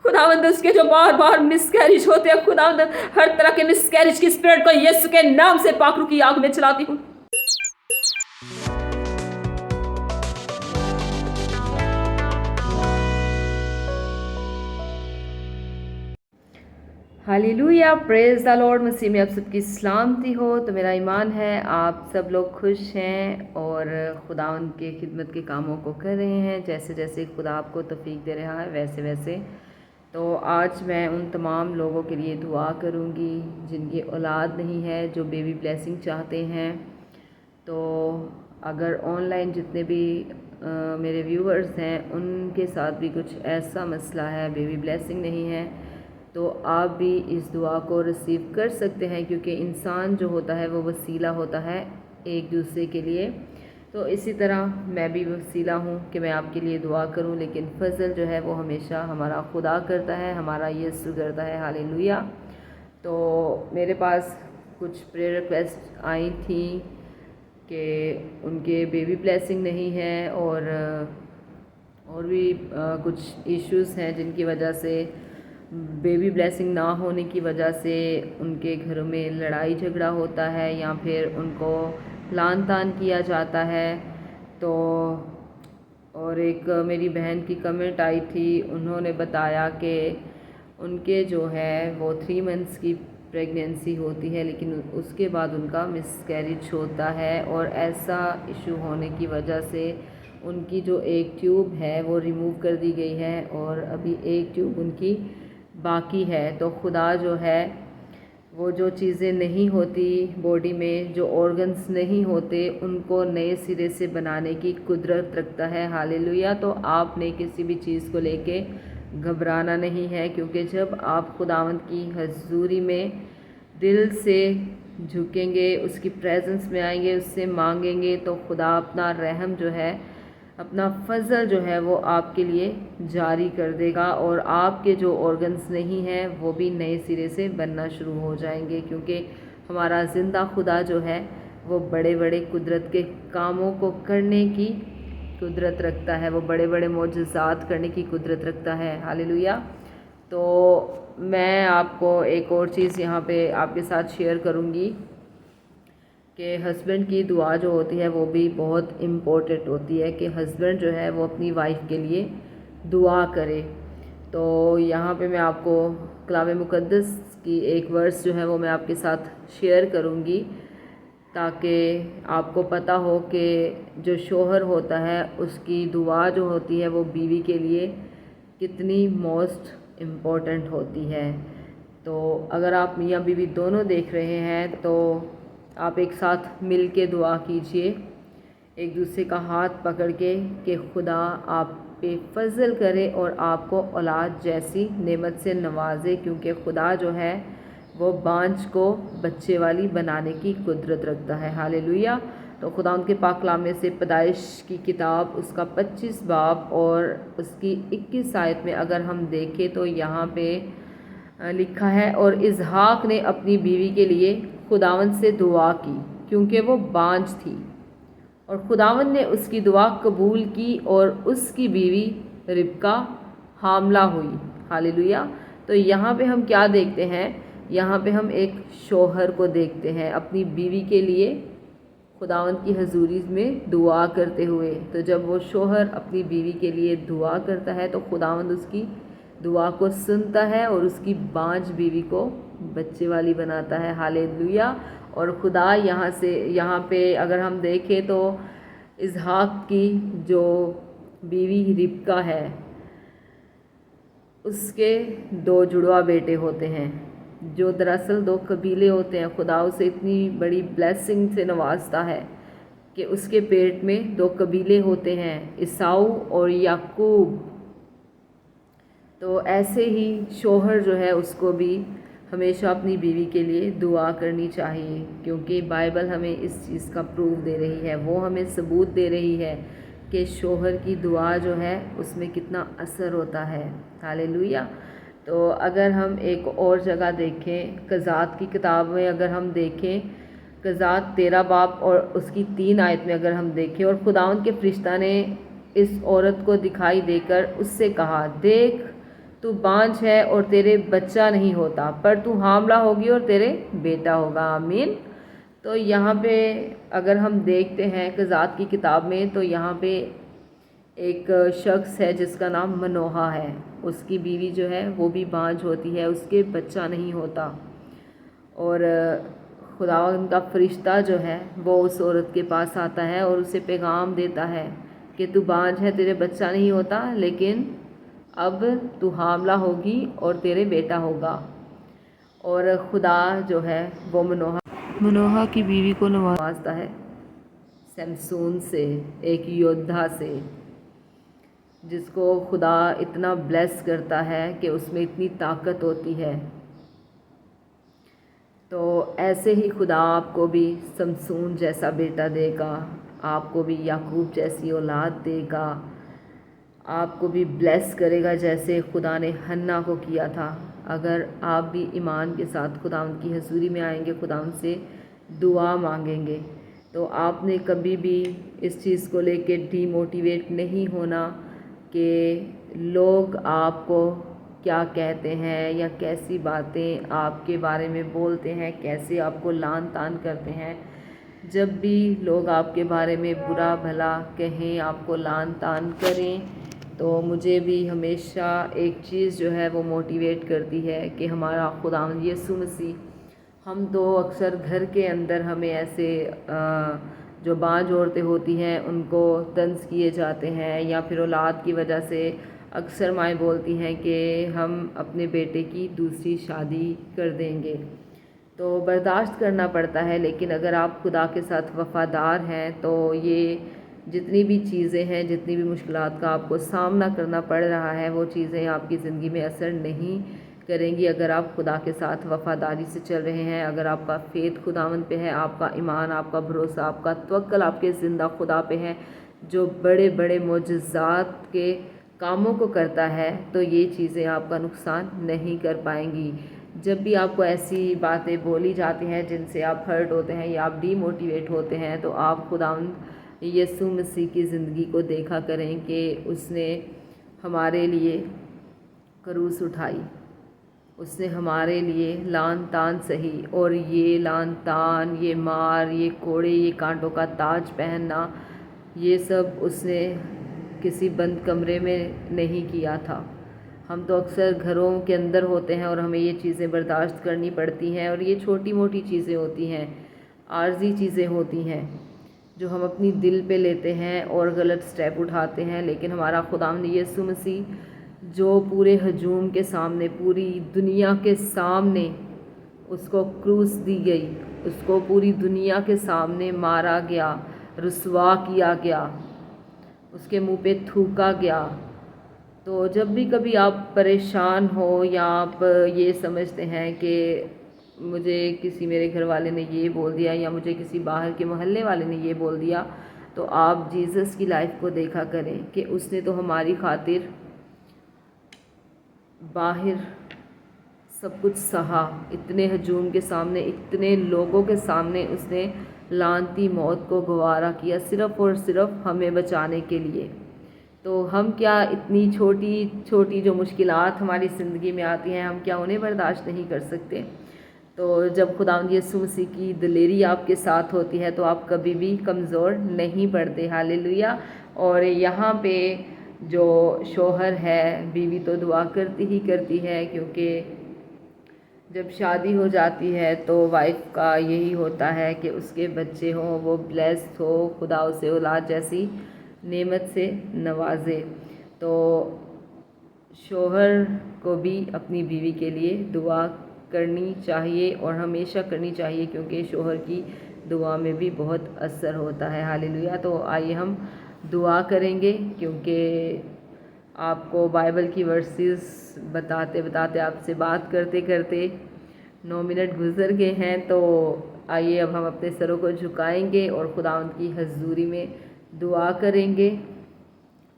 खुदावंद उसके जो बार बार मिसकैरेज होते हैं, खुदावंद हर तरह के मिसकैरेज की स्पिरिट को यीशु के नाम से पाखरू की आग में चलाती हूँ। Hallelujah, praise the lord. मसीह में आप सबकी सलामती हो। तो मेरा ईमान है आप सब लोग खुश हैं और खुदावंद के खिदमत के कामों को कर रहे हैं, जैसे जैसे खुदा आपको तौफीक दे रहा है वैसे वैसे। तो आज मैं उन तमाम लोगों के लिए दुआ करूंगी जिनकी औलाद नहीं है, जो बेबी ब्लेसिंग चाहते हैं। तो अगर ऑनलाइन जितने भी मेरे व्यूवर्स हैं उनके साथ भी कुछ ऐसा मसला है, बेबी ब्लेसिंग नहीं है, तो आप भी इस दुआ को रिसीव कर सकते हैं, क्योंकि इंसान जो होता है वो वसीला होता है एक दूसरे के लिए। तो इसी तरह मैं भी वसीला हूँ कि मैं आपके लिए दुआ करूँ, लेकिन फ़ज़ल जो है वो हमेशा हमारा खुदा करता है, हमारा यीशु करता है। हालेलुया। तो मेरे पास कुछ प्रेयर रिक्वेस्ट आई थी कि उनके बेबी ब्लेसिंग नहीं है और भी कुछ इश्यूज़ हैं जिनकी वजह से बेबी ब्लेसिंग ना होने की वजह से उनके घरों में लड़ाई झगड़ा होता है या फिर उनको लान तान किया जाता है। तो और एक मेरी बहन की कमेंट आई थी, उन्होंने बताया कि उनके जो है वो 3 मंथ्स की प्रेगनेंसी होती है, लेकिन उसके बाद उनका मिसकैरेज होता है और ऐसा इशू होने की वजह से उनकी जो एक ट्यूब है वो रिमूव कर दी गई है और अभी एक ट्यूब उनकी बाकी है। तो खुदा जो है वो जो चीज़ें नहीं होती बॉडी में, जो ऑर्गन्स नहीं होते, उनको नए सिरे से बनाने की कुदरत रखता है। हालेलुया। तो आपने किसी भी चीज़ को लेके घबराना नहीं है, क्योंकि जब आप खुदावंद की हजूरी में दिल से झुकेंगे, उसकी प्रेजेंस में आएंगे, उससे मांगेंगे, तो खुदा अपना रहम जो है, अपना फ़ज़ल जो है वो आपके लिए जारी कर देगा और आपके जो ऑर्गन्स नहीं हैं वो भी नए सिरे से बनना शुरू हो जाएंगे, क्योंकि हमारा ज़िंदा खुदा जो है वो बड़े बड़े कुदरत के कामों को करने की कुदरत रखता है, वो बड़े बड़े मोजज़ात करने की कुदरत रखता है। हालेलुया। तो मैं आपको एक और चीज़ यहाँ पे आपके साथ शेयर करूँगी कि हस्बैंड की दुआ जो होती है वो भी बहुत इम्पोर्टेंट होती है, कि हस्बैंड जो है वो अपनी वाइफ के लिए दुआ करे। तो यहाँ पे मैं आपको कलाम मुक़द्दस की एक वर्स जो है वो मैं आपके साथ शेयर करूँगी, ताकि आपको पता हो कि जो शोहर होता है उसकी दुआ जो होती है वो बीवी के लिए कितनी मोस्ट इम्पोर्टेंट होती है। तो अगर आप मियाँ बीवी दोनों देख रहे हैं तो आप एक साथ मिल के दुआ कीजिए, एक दूसरे का हाथ पकड़ के, कि खुदा आप पे फ़ज़ल करे और आपको औलाद जैसी नेमत से नवाजे, क्योंकि खुदा जो है वो बांझ को बच्चे वाली बनाने की कुदरत रखता है। हालेलुया। तो खुदा उनके पाक कलाम में से पैदाइश की किताब उसका 25 बाब और उसकी 21 आयत में अगर हम देखें तो यहाँ पे लिखा है, और इसहाक ने अपनी बीवी के लिए खुदावंद से दुआ की क्योंकि वो बांझ थी, और खुदावंद ने उसकी दुआ कबूल की और उसकी बीवी रिबका हामला हुई। हालेलुया। तो यहाँ पे हम क्या देखते हैं? यहाँ पे हम एक शोहर को देखते हैं अपनी बीवी के लिए खुदावंद की हजूरी में दुआ करते हुए। तो जब वो शोहर अपनी बीवी के लिए दुआ करता है तो खुदावंद उसकी दुआ को सुनता है और उसकी बांझ बीवी को बच्चे वाली बनाता है। हालेलुया। और खुदा यहाँ पे अगर हम देखें तो इसहाक की जो बीवी रिबका है उसके 2 जुड़वा बेटे होते हैं, जो दरअसल 2 कबीले होते हैं। खुदा उसे इतनी बड़ी ब्लेसिंग से नवाजता है कि उसके पेट में 2 कबीले होते हैं, ईसाऊ और याकूब। तो ऐसे ही शोहर जो है उसको भी हमेशा अपनी बीवी के लिए दुआ करनी चाहिए, क्योंकि बाइबल हमें इस चीज़ का प्रूफ दे रही है, वो हमें सबूत दे रही है कि शोहर की दुआ जो है उसमें कितना असर होता है। हालेलुया। तो अगर हम एक और जगह देखें, कज़ात की किताब में अगर हम देखें, कज़ात 13 बाब और उसकी 3 आयत में अगर हम देखें, और खुदावंद के फरिश्ता ने इस औरत को दिखाई देकर उससे कहा, देख تو بانجھ ہے اور تیرے بچہ نہیں ہوتا، پر تو حاملہ ہوگی اور تیرے بیٹا ہوگا، آمین۔ تو یہاں پہ اگر ہم دیکھتے ہیں قضات کی کتاب میں، تو یہاں پہ ایک شخص ہے جس کا نام منوہا ہے، اس کی بیوی جو ہے وہ بھی بانجھ ہوتی ہے، اس کے بچہ نہیں ہوتا، اور خداوند کا فرشتہ جو ہے وہ اس عورت کے پاس آتا ہے اور اسے پیغام دیتا ہے کہ تو بانجھ ہے، تیرے بچہ نہیں ہوتا، لیکن اب تو حاملہ ہوگی اور تیرے بیٹا ہوگا۔ اور خدا جو ہے وہ منوہا کی بیوی کو نوازتا ہے سمسون سے، ایک یودھا سے، جس کو خدا اتنا بلیس کرتا ہے کہ اس میں اتنی طاقت ہوتی ہے۔ تو ایسے ہی خدا آپ کو بھی سمسون جیسا بیٹا دے گا، آپ کو بھی یعقوب جیسی اولاد دے گا، آپ کو بھی بلیس کرے گا جیسے خدا نے حنا کو کیا تھا۔ اگر آپ بھی ایمان کے ساتھ خداوند کی حضوری میں آئیں گے، خداوند سے دعا مانگیں گے، تو آپ نے کبھی بھی اس چیز کو لے کے ڈی موٹیویٹ نہیں ہونا کہ لوگ آپ کو کیا کہتے ہیں یا کیسی باتیں آپ کے بارے میں بولتے ہیں، کیسے آپ کو لان تان کرتے ہیں۔ جب بھی لوگ آپ کے بارے میں برا بھلا کہیں، آپ کو لان تان کریں، تو مجھے بھی ہمیشہ ایک چیز جو ہے وہ موٹیویٹ کرتی ہے کہ ہمارا خداوند یسوع مسیح، ہم تو اکثر گھر کے اندر ہمیں ایسے جو بانجھ عورتیں ہوتی ہیں ان کو طنز کیے جاتے ہیں، یا پھر اولاد کی وجہ سے اکثر مائیں بولتی ہیں کہ ہم اپنے بیٹے کی دوسری شادی کر دیں گے، تو برداشت کرنا پڑتا ہے۔ لیکن اگر آپ خدا کے ساتھ وفادار ہیں تو یہ جتنی بھی چیزیں ہیں، جتنی بھی مشکلات کا آپ کو سامنا کرنا پڑ رہا ہے، وہ چیزیں آپ کی زندگی میں اثر نہیں کریں گی اگر آپ خدا کے ساتھ وفاداری سے چل رہے ہیں، اگر آپ کا فیتھ خداوند پہ ہے، آپ کا ایمان، آپ کا بھروسہ، آپ کا توکل آپ کے زندہ خدا پہ ہے، جو بڑے بڑے معجزات کے کاموں کو کرتا ہے، تو یہ چیزیں آپ کا نقصان نہیں کر پائیں گی۔ جب بھی آپ کو ایسی باتیں بولی جاتی ہیں جن سے آپ ہرٹ ہوتے ہیں یا آپ ڈی موٹیویٹ ہوتے ہیں، تو آپ خداوند یسوع مسیح کی زندگی کو دیکھا کریں کہ اس نے ہمارے لیے کروس اٹھائی، اس نے ہمارے لیے لان تان سہی، اور یہ لان تان، یہ مار، یہ کوڑے، یہ کانٹوں کا تاج پہننا، یہ سب اس نے کسی بند کمرے میں نہیں کیا تھا۔ ہم تو اکثر گھروں کے اندر ہوتے ہیں اور ہمیں یہ چیزیں برداشت کرنی پڑتی ہیں، اور یہ چھوٹی موٹی چیزیں ہوتی ہیں، عارضی چیزیں ہوتی ہیں جو ہم اپنی دل پہ لیتے ہیں اور غلط سٹیپ اٹھاتے ہیں۔ لیکن ہمارا خداوند یسوع مسیح جو پورے ہجوم کے سامنے، پوری دنیا کے سامنے اس کو کروس دی گئی، اس کو پوری دنیا کے سامنے مارا گیا، رسوا کیا گیا، اس کے منہ پہ تھوکا گیا۔ تو جب بھی کبھی آپ پریشان ہو یا آپ یہ سمجھتے ہیں کہ مجھے کسی میرے گھر والے نے یہ بول دیا یا مجھے کسی باہر کے محلے والے نے یہ بول دیا، تو آپ جیزس کی لائف کو دیکھا کریں کہ اس نے تو ہماری خاطر باہر سب کچھ سہا، اتنے ہجوم کے سامنے، اتنے لوگوں کے سامنے اس نے لعنتی موت کو گوارا کیا، صرف اور صرف ہمیں بچانے کے لیے۔ تو ہم کیا اتنی چھوٹی چھوٹی جو مشکلات ہماری زندگی میں آتی ہیں، ہم کیا انہیں برداشت نہیں کر سکتے؟ تو جب خداوند یسوع مسیح کی دلیری آپ کے ساتھ ہوتی ہے تو آپ کبھی بھی کمزور نہیں پڑتے، ہاللیلویہ۔ اور یہاں پہ جو شوہر ہے، بیوی تو دعا کرتی ہی کرتی ہے، کیونکہ جب شادی ہو جاتی ہے تو وائف کا یہی ہوتا ہے کہ اس کے بچے ہوں، وہ بلیسڈ ہو، خدا اسے اولاد جیسی نعمت سے نوازے۔ تو شوہر کو بھی اپنی بیوی کے لیے دعا کرنی چاہیے اور ہمیشہ کرنی چاہیے، کیونکہ شوہر کی دعا میں بھی بہت اثر ہوتا ہے، ہاللیلویہ۔ تو آئیے ہم دعا کریں گے، کیونکہ آپ کو بائبل کی ورسز بتاتے بتاتے، آپ سے بات کرتے کرتے 9 منٹ گزر گئے ہیں۔ تو آئیے اب ہم اپنے سروں کو جھکائیں گے اور خداوند کی حضوری میں دعا کریں گے۔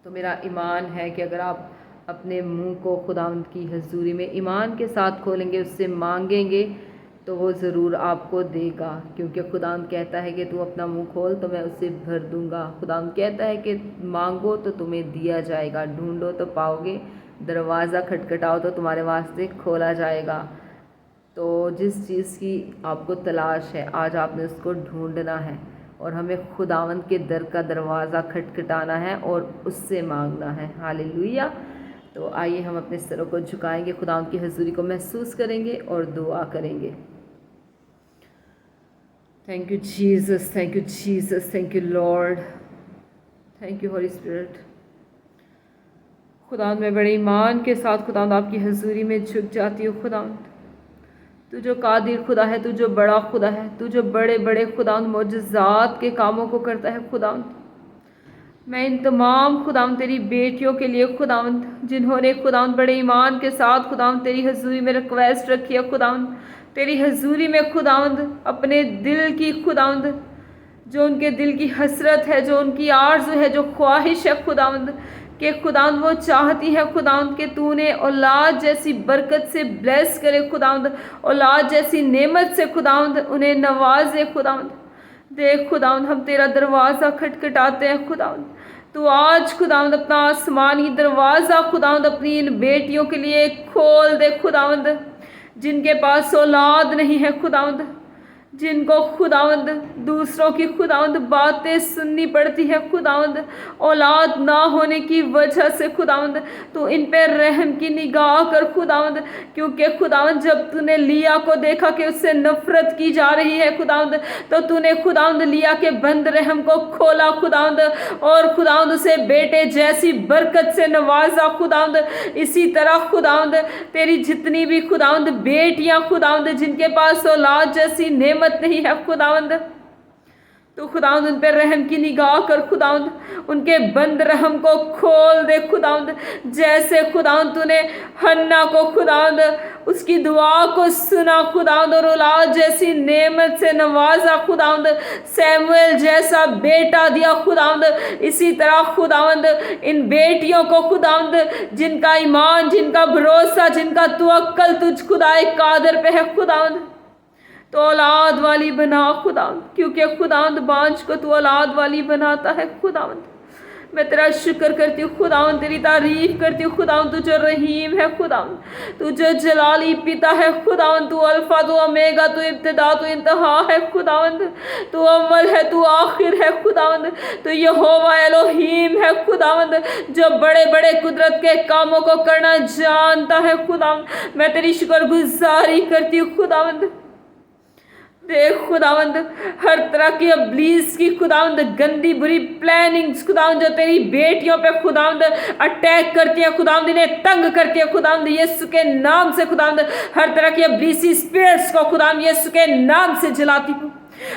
تو میرا ایمان ہے کہ اگر آپ اپنے منہ کو خداوند کی حضوری میں ایمان کے ساتھ کھولیں گے، اس سے مانگیں گے، تو وہ ضرور آپ کو دے گا، کیونکہ خداوند کہتا ہے کہ تو اپنا منہ کھول تو میں اسے بھر دوں گا۔ خداوند کہتا ہے کہ مانگو تو تمہیں دیا جائے گا، ڈھونڈو تو پاؤ گے، दरवाज़ा खटखटाओ तो तुम्हारे वास्ते खोला जाएगा। तो जिस चीज़ की आपको तलाश है आज आपने उसको ढूंढना है और हमें खुदावंद के दर का दरवाज़ा खटखटाना है और उससे मांगना है। हालेलुया। तो आइए हम अपने सरों को झुकाएंगे, खुदावंद की हजूरी को महसूस करेंगे और दुआ करेंगे। Thank you Jesus, thank you Jesus, thank you Lord, thank you Holy Spirit. खुदावंद मैं बड़े ईमान के साथ खुदावंद आपकी हजूरी में झुक जाती हूँ। खुदावंद तू जो कादिर खुदा है, तू जो बड़ा खुदा है, तू जो बड़े बड़े खुदावंद मौजज़ात के कामों को करता है। खुदावंद मैं इन तमाम खुदावंद तेरी बेटियों के लिए खुदावंद जिन्होंने खुदावंद बड़े ईमान के साथ खुदावंद तेरी हजूरी में रिक्वेस्ट रखी है, खुदावंद तेरी हजूरी में खुदावंद अपने दिल की खुदावंद जो उनके दिल की हसरत है, जो उनकी आरज़ू है, जो ख्वाहिश है खुदावंद कि खुदावंद वो चाहती है खुदावंद कि तूने औलाद जैसी बरकत से ब्लेस करे खुदावंद, औलाद जैसी नेमत से खुदावंद उन्हें नवाजे। खुदावंद देख खुदावंद हम तेरा दरवाज़ा खटखटाते हैं खुदावंद, तो आज खुदावंद अपना आसमानी दरवाज़ा खुदावंद अपनी इन बेटियों के लिए खोल दे खुदावंद, जिनके पास औलाद नहीं है खुदावंद, जिनको खुदावंद दूसरों की खुदावंद बातें सुननी पड़ती है खुदावंद औलाद ना होने की वजह से खुदावंद, तो इन पर रहम की निगाह कर खुदावंद, क्योंकि खुदावंद जब तूने लिया को देखा कि उससे नफरत की जा रही है खुदावंद, तो तूने खुदावंद लिया के बंद रहम को खोला खुदावंद और खुदावंद उसे बेटे जैसी बरकत से नवाजा खुदावंद। इसी तरह खुदावंद तेरी जितनी भी खुदावंद बेटियां खुदावंद जिनके पास औलाद जैसी नेमत नहीं है खुदावंद, तो खुदावंद उन पर रहम की निगाह कर खुदावंद, उनके बंद रहम को खोल दे खुदावंद। जैसे खुदावंद तूने हन्ना को खुदावंद उसकी दुआ को सुना खुदावंद और औलाद जैसी नेमत से नवाजा खुदावंद, सैमुएल जैसा बेटा दिया खुदावंद, इसी तरह खुदावंद इन बेटियों को खुदावंद जिनका ईमान, जिनका भरोसा, जिनका तवक्कल तुझ खुदाए कादर पे है खुदावंद, तो औलाद वाली बना खुदावंद, क्योंकि खुदावंद बांझ को तू औलाद वाली बनाता है खुदावंद। मैं तेरा शुक्र करती हूँ खुदावंद, तेरी तारीफ करती हूँ खुदावंद, तू जो रहीम है खुदावंद, तू जो जलाली पिता है खुदावंद, तू अल्फा, तू ओमेगा, तू इब्तिदा, तू इंतहा है खुदावंद, तू अव्वल है, तू आखिर है खुदावंद, तू यहोवा एलोहीम है खुदावंद, जो बड़े बड़े कुदरत के कामों को करना जानता है खुदावंद। मैं तेरी शुक्रगुजारी करती हूँ खुदावंद। देख खुदावंद हर तरह की इब्लीस की खुदावंद गंदी बुरी प्लानिंग्स खुदावंद जो तेरी बेटियों पे खुदावंद अटैक करती है खुदावंद, इन्हें तंग करती है खुदावंद यीशु के नाम से खुदावंद, हर तरह की इब्लीसी स्पिरिट्स को खुदावंद यीशु के नाम से जलाती हूँ।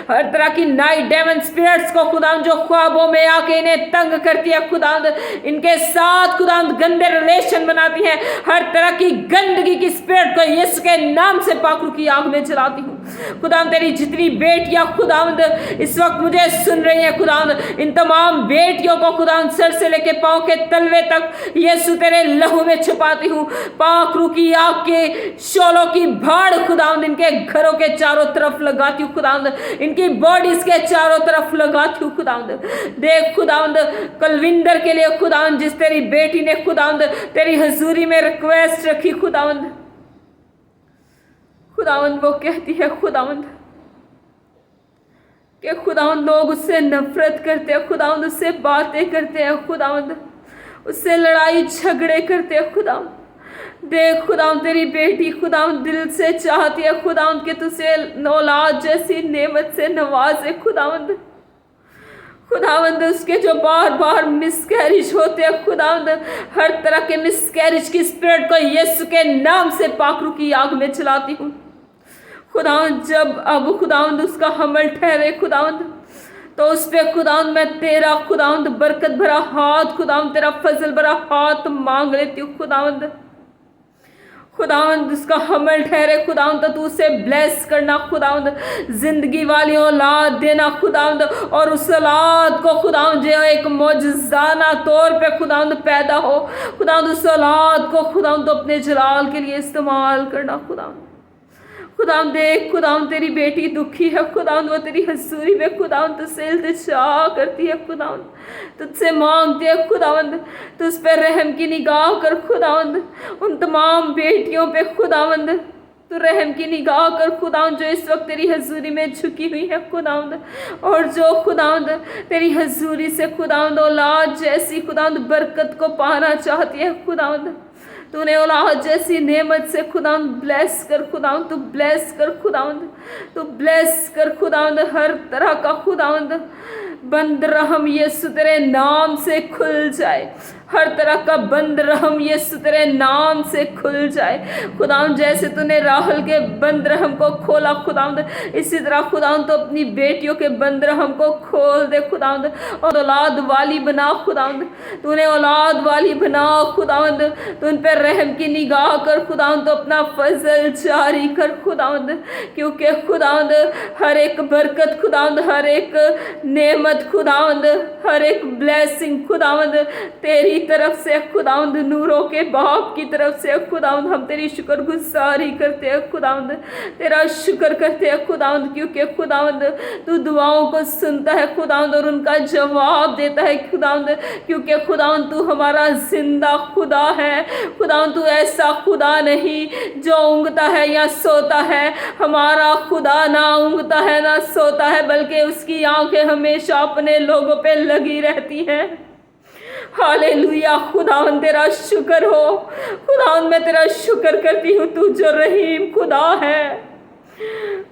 हर तरह की नाइट डेमन स्पिरिट्स को खुदावंद जो ख्वाबों में आके इन्हें तंग करती है खुदावंद, इनके साथ खुदावंद गंदे रिलेशन बनाती है, हर तरह की गंदगी की स्पिरिट को यीशु के नाम से पाखरू की आग में जलाती हूँ खुदावंद। तेरी जितनी बेटियां खुदावंद इस वक्त मुझे सुन रही हैं खुदावंद, इन तमाम बेटियों को खुदावंद सर से लेके पांव के तलवे तक यीशु तेरे लहू में छुपाती हूँ। पाखरू की आग के शोलों की भाड़ खुदावंद इनके घरों के चारों तरफ लगाती हूँ खुदावंद, इनकी बॉडीज के चारों तरफ लगाती हूँ खुदावंद। देख खुदावंद कलविंदर के लिए खुदावंद जिस तेरी बेटी ने खुदावंद तेरी हजूरी में रिक्वेस्ट रखी खुदावंद, खुदावंद वो कहती है खुदावंद कि खुदावंद लोग उससे नफरत करते हैं खुदावंद, उससे बातें करते हैं खुदावंद, उससे लड़ाई झगड़े करते हैं खुदावंद। देख खुदावंद तेरी बेटी खुदावंद दिल से चाहती है खुदावंद कि तुझसे औलाद जैसी नेमत से नवाजे खुदावंद। खुदावंद उसके जो बार बार मिसकैरेज होते हैं खुदावंद, हर तरह के मिसकैरेज की स्पिरिट को यीशु के नाम से पाखरू की आग में चलाती हूँ खुदावंद। जब अब खुदावंद उसका हमल ठहरे खुदावंद, तो उस पे खुदावंद मैं तेरा खुदावंद बरकत भरा हाथ खुदावंद तेरा फजल भरा हाथ मांग लेती हूँ खुदावंद। खुदावंद उसका हमल ठहरे खुदावंद, तो तू उसे ब्लेस करना खुदावंद, जिंदगी वाली औलाद देना खुदावंद, और उस औलाद को खुदावंद जो एक मौजज़ाना तौर पे खुदावंद पैदा हो खुदावंद, उस औलाद को खुदावंद तो अपने जलाल के लिए इस्तेमाल करना खुदावंद। खुदावंद देख खुदावंद तेरी बेटी दुखी है खुदावंद, वो तेरी हजूरी में खुदावंद तुझसे इल्तिजा करती है खुदावंद, तुझसे मांगती है खुदावंद, तुझ पर रहम की निगाह कर खुदावंद। उन तमाम बेटियों पे खुदावंद तो रहम की निगाह कर खुदावंद, जो इस वक्त तेरी हजूरी में झुकी हुई है खुदावंद, और जो खुदावंद तेरी हजूरी से खुदावंद औलाद जैसी खुदावंद बरकत को पाना चाहती है खुदावंद, तूने औलाद जैसी नेमत से खुदावंद ब्लेस कर खुदावंद, तू ब्लेस कर खुदावंद, तू ब्लेस कर खुदावंद। हर तरह का खुदावंद बंद रहम यीशु तेरे नाम से खुल जाए, हर तरह का बंद रहम यीशु तेरे नाम से खुल जाए खुदावंद। जैसे तूने राहुल के बंद रहम को खोला खुदावंद, इसी तरह खुदावंद तो अपनी बेटियों के बंद रहम को खोल दे खुदावंद, और औलाद वाली बना खुदावंद, तूने औलाद वाली बना खुदावंद। तो उन पर रहम की निगाह कर खुदावंद, तो अपना फजल जारी कर खुदावंद, क्योंकि खुदावंद हर एक बरकत खुदावंद, हर एक नेमत खुदावंद, हर एक ब्लेसिंग खुदावंद तेरी तरफ से खुदावंद, नूरों के बाप की तरफ से खुदावंद। हम तेरी शुक्रगुजारी करते हैं खुदावंद, तेरा शुक्र करते हैं खुदावंद, क्योंकि खुदावंद तू दुआओं को सुनता है खुदावंद और उनका जवाब देता है खुदावंद, क्योंकि खुदावंद तू हमारा जिंदा खुदा है खुदावंद। तू ऐसा खुदा नहीं जो ऊँगता है या सोता है, हमारा खुदा ना ऊँगता है ना सोता है, बल्कि उसकी आंखें हमेशा अपने लोगों पे लगी रहती हैं। हालेलुया खुदावंद तेरा शुक्र हो खुदावंद, मैं तेरा शुक्र करती हूँ, तू जो रहीम खुदा है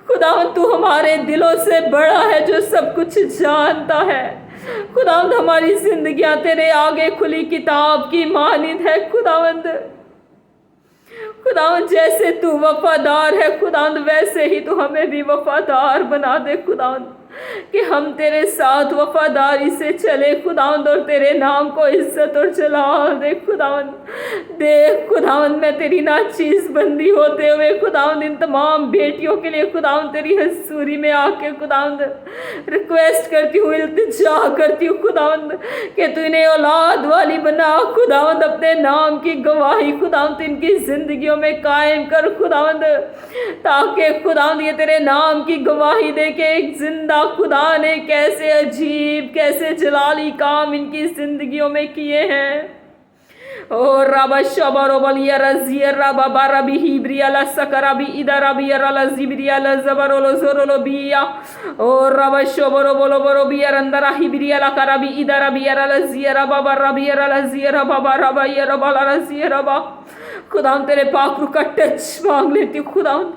खुदावंद, तू हमारे दिलों से बड़ा है, जो सब कुछ जानता है खुदावंद। हमारी जिंदगियां तेरे आगे खुली किताब की मानिंद है खुदावंद। खुदावंद जैसे तू वफादार है खुदावंद, वैसे ही तू हमें भी वफादार बना दे खुदावंद, कि हम तेरे साथ वफादारी से चले खुदावंद, और तेरे नाम को इज्जत और जलाल दे खुदावंद। देख खुदावंद, मैं तेरी नाचीज बंदी होते हुए खुदावंद इन तमाम बेटियों के लिए खुदावंद तेरी हजूरी में आके खुदावंद रिक्वेस्ट करती हूँ, इल्तिजा करती हूँ खुदावंद, कि तू इन्हें औलाद वाली बना खुदावंद, अपने नाम की गवाही खुदावंद इनकी जिंदगियों में कायम कर खुदावंद, ताकि खुदावंद ये तेरे नाम की गवाही दे के एक जिंदा खुदा ने कैसे अजीब कैसे जलाली काम इनकी जिंदगियों में किए हैं। ओ रबा शबरो बलिया रजिया रबा बारबी हिब्रिया ला सकराबी इधर बिया ला जिब्रिया ला जबरोलो जोरोलो बिया, ओ रबा शबरो बोलो बरो बिया रंदरा हिब्रिया ला कराबी इधर बिया ला जिया रबा बारबिया ला जिया रबा बारबा या रबा ला जिया रबा। खुदावंद तेरे पाक का टच मांग लेती हूँ खुदावंद,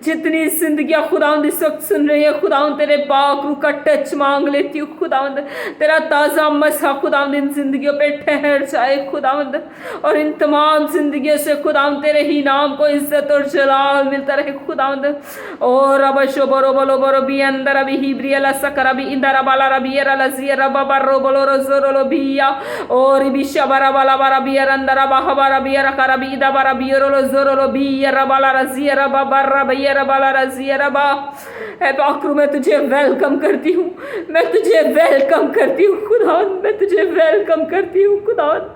जितनी जिंदगियां खुदावंद इस वक्त सुन रही है खुदावंद तेरे पाक का टच मांग लेती हूँ खुदावंद, तेरा ताज़ा मसा खुदावंद इन जिंदगियों पे ठहर जाए खुदावंद, और इन तमाम जिंदगियों से खुदावंद तेरे ही नाम को इज्जत और जलाल मिलता रहे खुदावंद। और अब शो बरो बलो बरो बी अंदर अभी हिब्रिया ला सकरा भी इंदर बाला रबी ला जिया रबा बरो बलो रोजोरो बिया, और बिशा बरा बाला बरा बिया अंदर बा हबारा बिया रखा रबी इदा बरा बियरो जोरो बिया रबाला रजिया रबा बरा बिया रबाला रजिया रबा। है पाकरू, मैं तुझे वेलकम करती हूँ, मैं तुझे वेलकम करती हूँ खुदावंद, मैं तुझे वेलकम करती हूँ खुदावंद।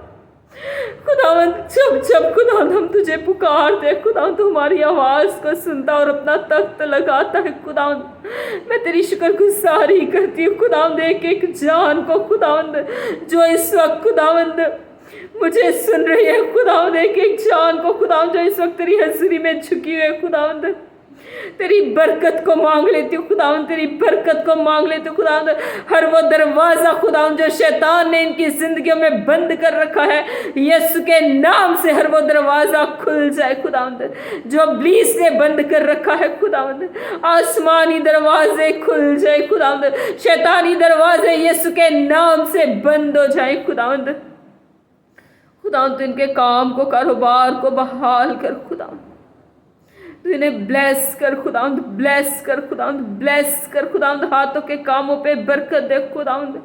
खुदावंद जब जब खुदावंद हम तुझे पुकारते खुदावंद, तू हमारी आवाज़ को सुनता और अपना तख्त लगाता है खुदावंद। मैं तेरी शुक्रगुजारी करती हूँ खुदावंद, एक एक जान को खुदावंद जो इस वक्त खुदावंद मुझे सुन रही है खुदावंद, एक एक जान को खुदावंद जो इस वक्त तेरी हजूरी में झुकी हुई है खुदावंद, तेरी बरकत को मांग लेती हूँ खुदावंद, तेरी बरकत को मांग लेती हूँ खुदावंद। हर वो दरवाज़ा खुदावंद जो शैतान ने इनकी जिंदगियों में बंद कर रखा है, यीशु के नाम से हर वो दरवाज़ा खुल जाए खुदावंद, जो इब्लीस ने बंद कर रखा है खुदावंद। आसमानी दरवाजे खुल जाए खुदावंद, शैतानी दरवाजे यीशु के नाम से बंद हो जाए खुदावंद। खुदावंद तू इनके काम को, कारोबार को बहाल कर खुदावंद, तू इन्हें ब्लेस कर खुदावंद, ब्लेस कर खुदावंद, ब्लेस कर खुदावंद। हाथों के कामों पे बरकत दे खुदावंद,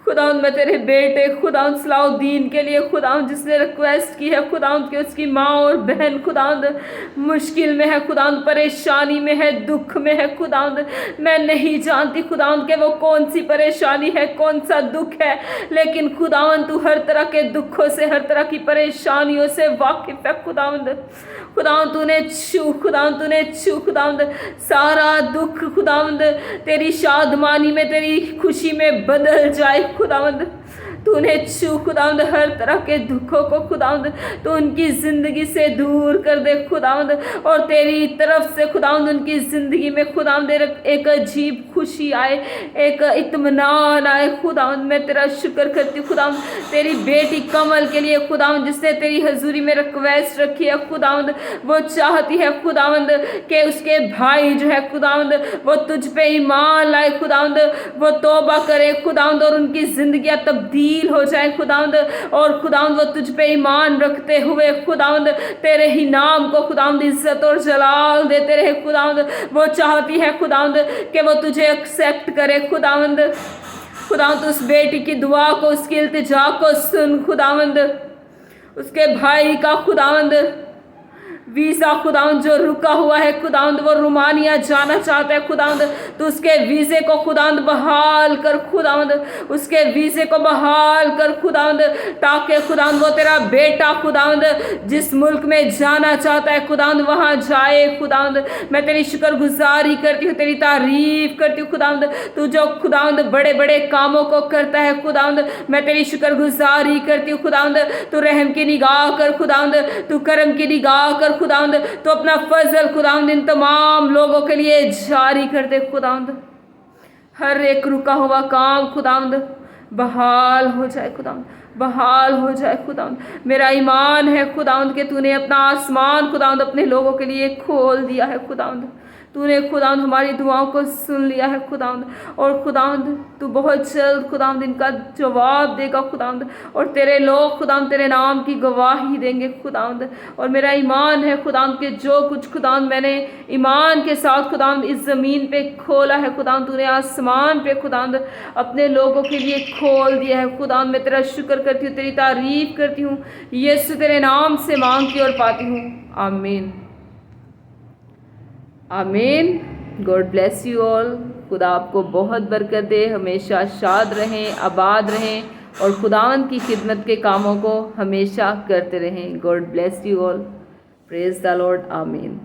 खुदावंद मैं तेरे बेटे खुदावंद सलाउद्दीन के लिए खुदावंद जिसने रिक्वेस्ट की है खुदावंद कि उसकी माँ और बहन खुदावंद मुश्किल में है, खुदावंद परेशानी में है, दुख में है खुदावंद, मैं नहीं जानती खुदावंद कि वो कौन सी परेशानी है, कौन सा दुख है, लेकिन खुदावंद तू हर तरह के दुखों से, हर तरह की परेशानियों से वाकिफ है खुदावंद। खुदावंद तूने छू, खुदावंद तूने छू, खुदावंद सारा दुख खुदावंद तेरी शादमानी में, तेरी खुशी में बदल जाए खुदावंद। तूने छू खुदावंद हर तरह के दुखों को खुदावंद तो उनकी ज़िंदगी से दूर कर दे खुदावंद, और तेरी तरफ से खुदावंद उनकी ज़िंदगी में खुदावंद एक अजीब खुशी आए, एक इत्मीनान आए खुदावंद। मैं तेरा शुक्र करती हूँ खुदावंद तेरी बेटी कमल के लिए खुदावंद जिसने तेरी हजूरी में रिक्वेस्ट रखी है खुदावंद, वो चाहती है खुदावंद कि उसके भाई जो है खुदावंद वो तुझ पे ईमान लाए खुदावंद, वो तौबा करे खुदावंद और उनकी ज़िंदगियाँ तब्दील हो जाए खुदावंद, और खुदावंद वो तुझ पे ईमान रखते हुए खुदावंद तेरे ही नाम को खुदावंद इज्जत और जलाल देते रहे खुदावंद। वो चाहती है खुदावंद कि वो तुझे एक्सेप्ट करे खुदावंद। खुदावंद उस बेटी की दुआ को, उसकी इल्तिजा को सुन खुदावंद, उसके भाई का खुदावंद वीज़ा खुदावंद जो रुका हुआ है खुदावंद, वो रोमानिया जाना चाहता है खुदावंद, तो उसके वीज़े को खुदावंद बहाल कर खुदावंद, उसके वीज़े को बहाल कर खुदावंद, ताकि खुदावंद वो तेरा बेटा खुदावंद जिस मुल्क में जाना चाहता है खुदावंद वहाँ जाए खुदावंद। मैं तेरी शुक्रगुजारी करती हूँ, तेरी तारीफ करती हूँ खुदावंद, तू जो खुदावंद बड़े बड़े कामों को करता है खुदावंद, मैं तेरी शुक्रगुजारी करती हूँ खुदावंद। तू रहम की निगाह कर खुदावंद, तू करम की निगाह कर खुदावंद, तो अपना फजल खुदावंद इन तमाम लोगों के लिए जारी कर दे खुदावंद। हर एक रुका हुआ काम खुदावंद बहाल हो जाए खुदावंद, बहाल हो जाए खुदावंद। मेरा ईमान है खुदावंद कि तूने अपना आसमान खुदावंद अपने लोगों के लिए खोल दिया है खुदावंद, तूने खुदावंद हमारी दुआओं को सुन लिया है खुदावंद, और खुदावंद तू बहुत जल्द खुदावंद इनका जवाब देगा खुदावंद, और तेरे लोग खुदावंद तेरे नाम की गवाही देंगे खुदावंद। और मेरा ईमान है खुदावंद कि जो कुछ खुदावंद मैंने ईमान के साथ खुदावंद इस ज़मीन पे खोला है खुदावंद, तूने आसमान पे खुदावंद अपने लोगों के लिए खोल दिया है खुदावंद। मैं तेरा शुक्र करती हूँ, तेरी तारीफ करती हूँ, यीशु तेरे नाम से मांगती और पाती हूँ, आमीन आमीन। God bless you all. खुदा आपको बहुत बरकत दे, हमेशा शाद रहें, आबाद रहें और खुदावंद की खिदमत के कामों को हमेशा करते रहें। God bless you all. Praise the Lord. आमीन।